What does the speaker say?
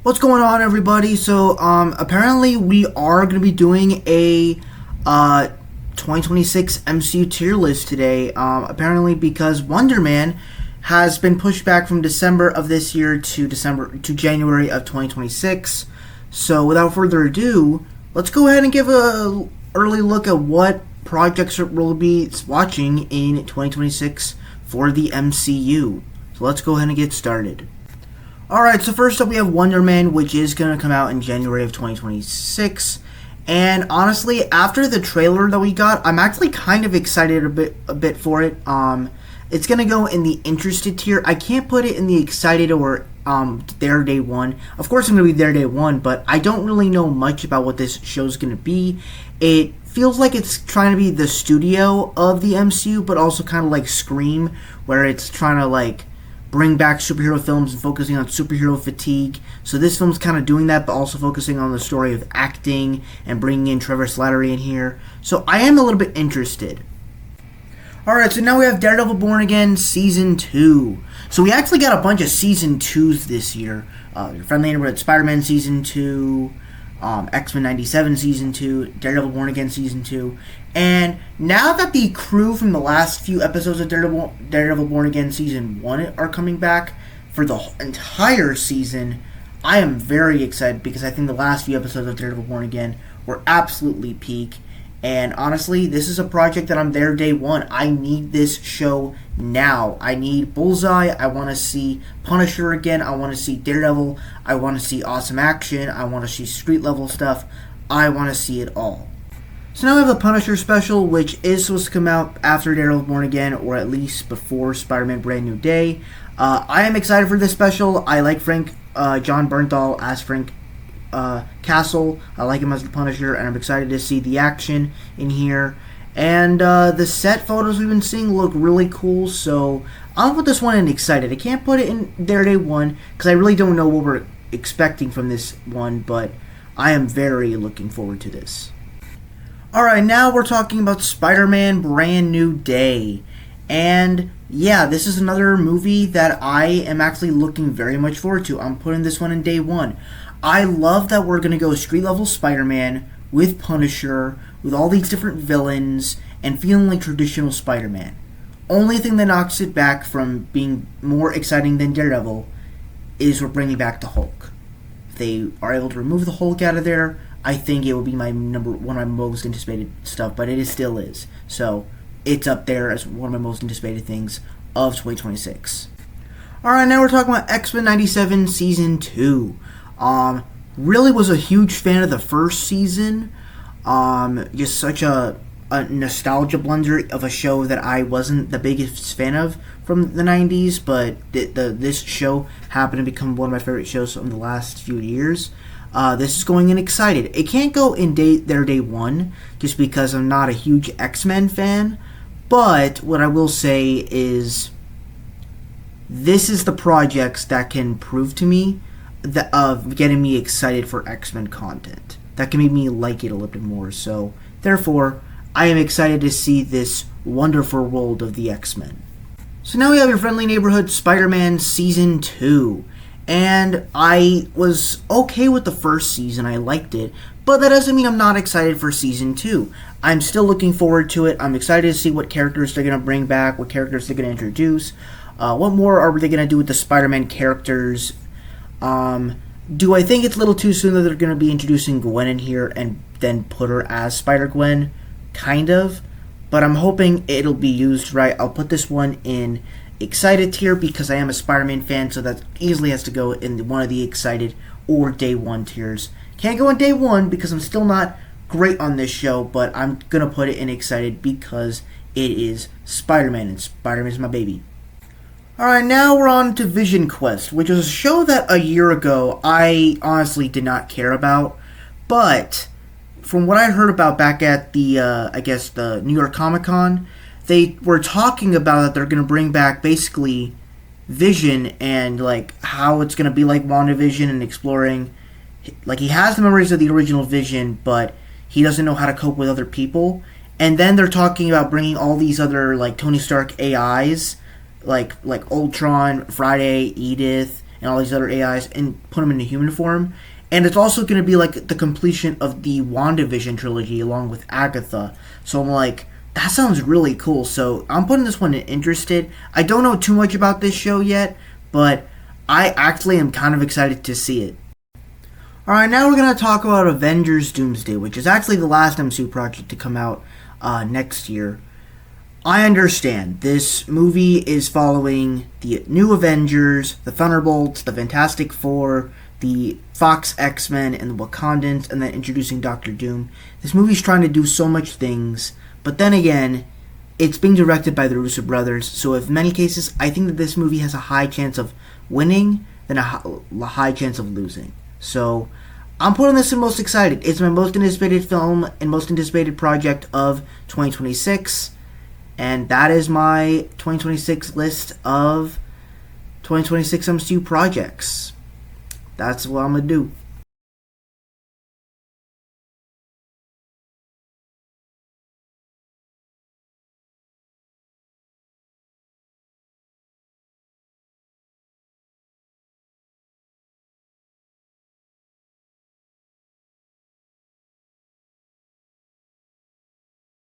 What's going on, everybody? So, apparently we are going to be doing a 2026 MCU tier list today. Apparently because Wonder Man has been pushed back from December of this year to January of 2026. So, without further ado, let's go ahead and give a early look at what projects we'll be watching in 2026 for the MCU. So, let's go ahead and get started. Alright, so first up we have Wonder Man, which is going to come out in January of 2026. And honestly, after the trailer that we got, I'm actually kind of excited a bit for it. It's going to go in the interested tier. I can't put it in the excited or there day one. Of course I'm going to be there day one, but I don't really know much about what this show's going to be. It feels like it's trying to be the studio of the MCU, but also kind of like Scream, where it's trying to bring back superhero films and focusing on superhero fatigue. So this film's kind of doing that, but also focusing on the story of acting and bringing in Trevor Slattery in here. So I am a little bit interested. Alright, so now we have Daredevil Born Again Season 2. So we actually got a bunch of Season 2s this year. Your friendly neighborhood Spider-Man Season 2, X-Men 97 Season 2, Daredevil Born Again Season 2. And now that the crew from the last few episodes of Daredevil Born Again Season 1 are coming back for the entire season, I am very excited because I think the last few episodes of Daredevil Born Again were absolutely peak. And honestly, this is a project that I'm there day one. I need this show now. I need Bullseye. I want to see Punisher again. I want to see Daredevil. I want to see awesome action. I want to see street level stuff. I want to see it all. So now we have the Punisher special, which is supposed to come out after Daredevil Born Again, or at least before Spider-Man Brand New Day. I am excited for this special. I like John Bernthal as Frank Castle. I like him as the Punisher, and I'm excited to see the action in here. And the set photos we've been seeing look really cool, so I'll put this one in excited. I can't put it in there day one, because I really don't know what we're expecting from this one, but I am very looking forward to this. Alright, now we're talking about Spider-Man Brand New Day. And yeah, this is another movie that I am actually looking very much forward to. I'm putting this one in day one. I love that we're going to go street level Spider-Man with Punisher, with all these different villains, and feeling like traditional Spider-Man. Only thing that knocks it back from being more exciting than Daredevil is we're bringing back the Hulk. If they are able to remove the Hulk out of there, I think it will be one of my most anticipated stuff, but it still is. So it's up there as one of my most anticipated things of 2026. Alright, now we're talking about X-Men 97 Season 2. Really was a huge fan of the first season. Just such a nostalgia blunder of a show that I wasn't the biggest fan of from the 90s, but this show happened to become one of my favorite shows from the last few years. This is going in excited. It can't go in day one, just because I'm not a huge X-Men fan. But what I will say is, this is the projects that can prove to me of getting me excited for X-Men content. That can make me like it a little bit more. So, therefore, I am excited to see this wonderful world of the X-Men. So now we have your friendly neighborhood Spider-Man Season 2. And I was okay with the first season, I liked it, but that doesn't mean I'm not excited for Season 2. I'm still looking forward to it. I'm excited to see what characters they're going to bring back, what characters they're going to introduce. What more are they going to do with the Spider-Man characters? Do I think it's a little too soon that they're going to be introducing Gwen in here and then put her as Spider-Gwen? Kind of. But I'm hoping it'll be used right. I'll put this one in excited tier because I am a Spider-Man fan, so that easily has to go in one of the excited or day one tiers. Can't go in day one because I'm still not great on this show, but I'm gonna put it in excited because it is Spider-Man, and Spider-Man is my baby. Alright, now we're on to Vision Quest, which was a show that a year ago I honestly did not care about, but from what I heard about back at the the New York Comic Con, they were talking about that they're going to bring back basically Vision and how it's going to be like WandaVision and exploring. He has the memories of the original Vision, but he doesn't know how to cope with other people. And then they're talking about bringing all these other Tony Stark AIs, like Ultron, Friday, Edith, and all these other AIs and put them into human form. And it's also going to be like the completion of the WandaVision trilogy along with Agatha. So I'm like, that sounds really cool. So I'm putting this one in interested. I don't know too much about this show yet, but I actually am kind of excited to see it. Alright, now we're going to talk about Avengers Doomsday, which is actually the last MCU project to come out next year. I understand. This movie is following the new Avengers, the Thunderbolts, the Fantastic Four, the Fox X-Men, and the Wakandans, and then introducing Doctor Doom. This movie's trying to do so much things, but then again, it's being directed by the Russo brothers, so in many cases, I think that this movie has a high chance of winning than a high chance of losing. So, I'm putting this in most excited. It's my most anticipated film and most anticipated project of 2026. And that is my 2026 list of 2026 MCU projects. That's what I'm going to do.